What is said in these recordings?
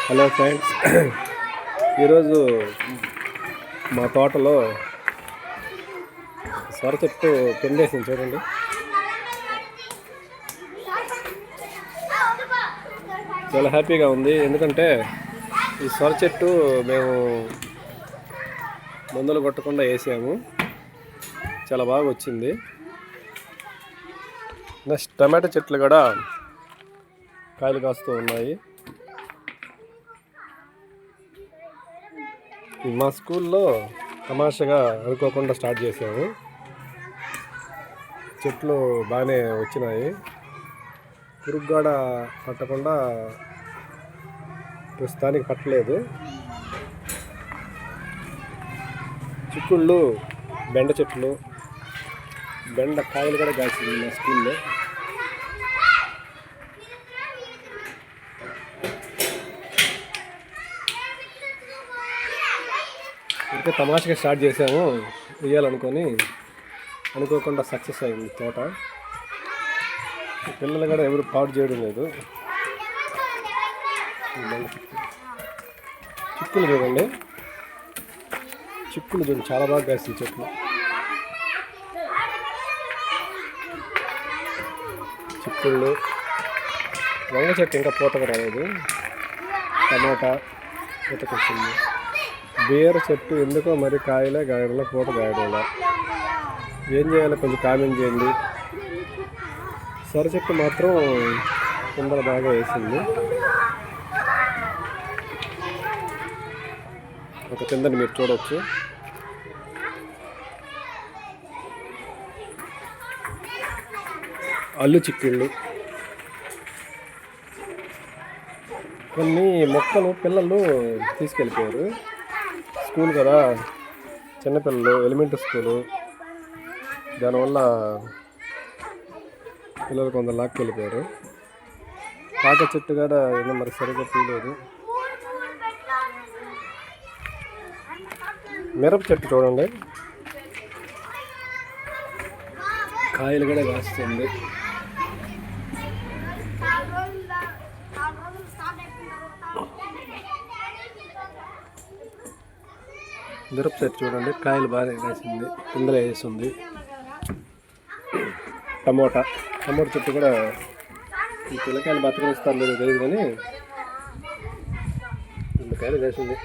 Hello friends, ఈరోజు మా తోటలో సొర చెట్టు పెండేసింది చూడండి. చాలా హ్యాపీగా ఉంది. ఎందుకంటే ఈ సొర చెట్టు మేము మందులు కొట్టకుండా వేసాము. చాలా బాగా వచ్చింది. నెక్స్ట్ టమాటా చెట్లు కూడా కాయలు కాస్తూ ఉన్నాయి. మా స్కూల్లో తమాషగా అనుకోకుండా స్టార్ట్ చేసాము. చెట్లు బాగానే వచ్చినాయి. పురుగు కూడా పట్టకుండా ప్రస్తుతానికి పట్టలేదు. చిక్కుళ్ళు, బెండ చెట్లు, బెండ కాయలు కూడా కాసింది మా స్కూల్లో. ఇంకా తమాషగా స్టార్ట్ చేసాము వేయాలనుకొని. అనుకోకుండా సక్సెస్ అయింది తోట. పిల్లలు కూడా ఎవరు పాడు చేయడం లేదు. చిక్కులు చూడండి, చిక్కులు చూడండి, చాలా బాగా కాసింది చెట్లు. చిక్కుళ్ళు, వంగ చెట్టు ఇంకా పూతకు రాలేదు. టమాటా పూతకు వచ్చింది. బీర చెట్టు ఎందుకో మరి కాయలే గాయడంలో, పూత గాయడంలో. ఏం చేయాలో కొంచెం కామెంట్ చేయండి. సొర చెట్టు మాత్రం కుండలు బాగా వేసింది. ఒక కిందని మీరు చూడవచ్చు. అల్లు చిక్కుళ్ళు, కొన్ని మొక్కలు పిల్లలు తీసుకెళ్ళిపోయారు. స్కూల్ కదా, చిన్నపిల్లలు, ఎలిమెంటరీ స్కూలు. దానివల్ల పిల్లలు కొందరు లాక్కెళ్ళిపోయారు. పాక చెట్టు కూడా ఏమో మరి సరిగ్గా తీయలేదు. మిరప చెట్టు చూడండి, కాయలు కూడా కాస్తుంది. మిరప చెట్టు చూడండి, కాయలు బాగా కాసింది, పిందెలు వేసింది. టమోటా చెట్టు కూడా ఈ పిల్లకాయలు బతకనిస్తాను లేదు తెలియదు, కానీ పిల్లకాయలు కాసింది.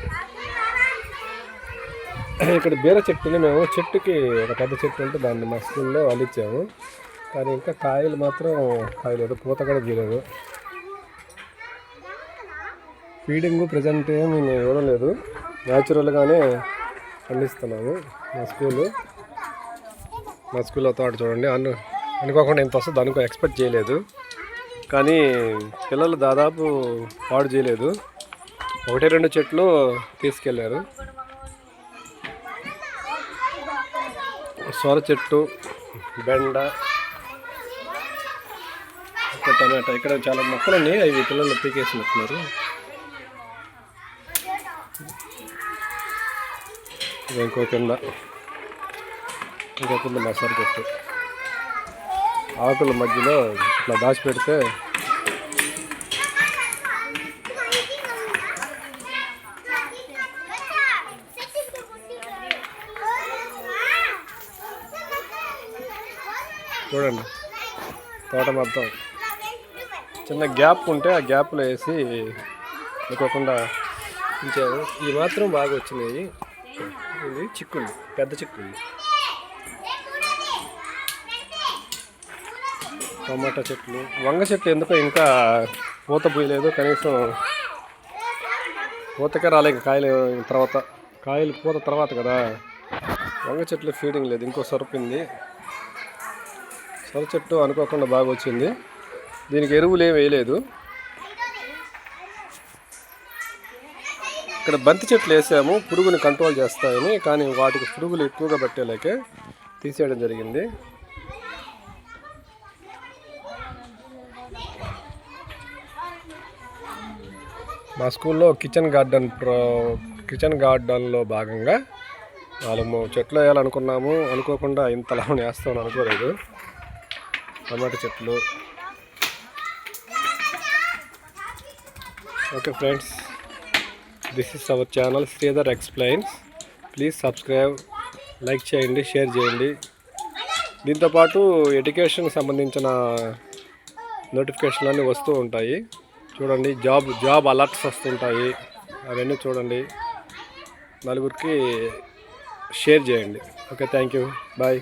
ఇక్కడ బీర చెట్టుని మేము చెట్టుకి ఒక పెద్ద చెట్టు ఉంటే దాన్ని మా స్కూల్లో అల్లిచ్చాము. కానీ ఇంకా కాయలు మాత్రం కాయలేదు, పూత కూడా తీయలేదు. ఫీడింగ్ ప్రజెంట్ ఏమి మేము ఇవ్వడం లేదు, న్యాచురల్గానే పండిస్తున్నాము. మా స్కూల్లో తోట చూడండి. అనుకోకుండా ఎంత వస్తుంది అనుకో ఎక్స్పెక్ట్ చేయలేదు, కానీ పిల్లలు దాదాపు పాడు చేయలేదు. 1-2 చెట్లు తీసుకెళ్ళారు. సొర చెట్టు, బెండ, టమాటా, ఇక్కడ చాలా మొక్కలు ఉన్నాయి. అవి పిల్లలు పీకేసినట్టున్నారు. ఇంకో కింద మా సొర చెట్టు ఆకుల మధ్యలో ఇట్లా దాచిపెడితే చూడండి, తోట మొత్తం చిన్న గ్యాప్ ఉంటే ఆ గ్యాప్లో వేసి అనుకోకుండా ఉంచాము. ఈ మాత్రం బాగా వచ్చినాయి. ఇది చిక్కుళ్ళు, పెద్ద చిక్కుళ్ళు. టమాటా చెట్లు, వంగ చెట్టు ఎందుకో ఇంకా పూత పోయలేదు. కనీసం పూతకే రాలే. కాయలు పూత తర్వాత కదా. వంగ చెట్లు ఫీడింగ్ లేదు. ఇంకో సొరపింది. సొర చెట్టు అనుకోకుండా బాగా వచ్చింది. దీనికి ఎరువులు ఏమి వేయలేదు. ఇక్కడ బంతి చెట్లు వేసాము పురుగుని కంట్రోల్ చేస్తాయని, కానీ వాటికి పురుగులు ఎక్కువగా పట్టేలాకే తీసేయడం జరిగింది. మా స్కూల్లో కిచెన్ గార్డెన్లో భాగంగా 4 చెట్లు వేయాలనుకున్నాము. అనుకోకుండా ఇంతలా వేస్తామని అనుకోలేదు. టమాటా చెట్లు. Okay friends, this is our channel Sridhar explains. Please subscribe, like చేయండి, షేర్ చేయండి. దీంతోపాటు ఎడ్యుకేషన్ సంబంధించిన నోటిఫికేషన్లు అన్నీ వస్తూ ఉంటాయి. చూడండి, జాబ్ అలర్ట్స్ వస్తుంటాయి. అవన్నీ చూడండి, నలుగురికి షేర్ చేయండి. Okay, thank you, bye.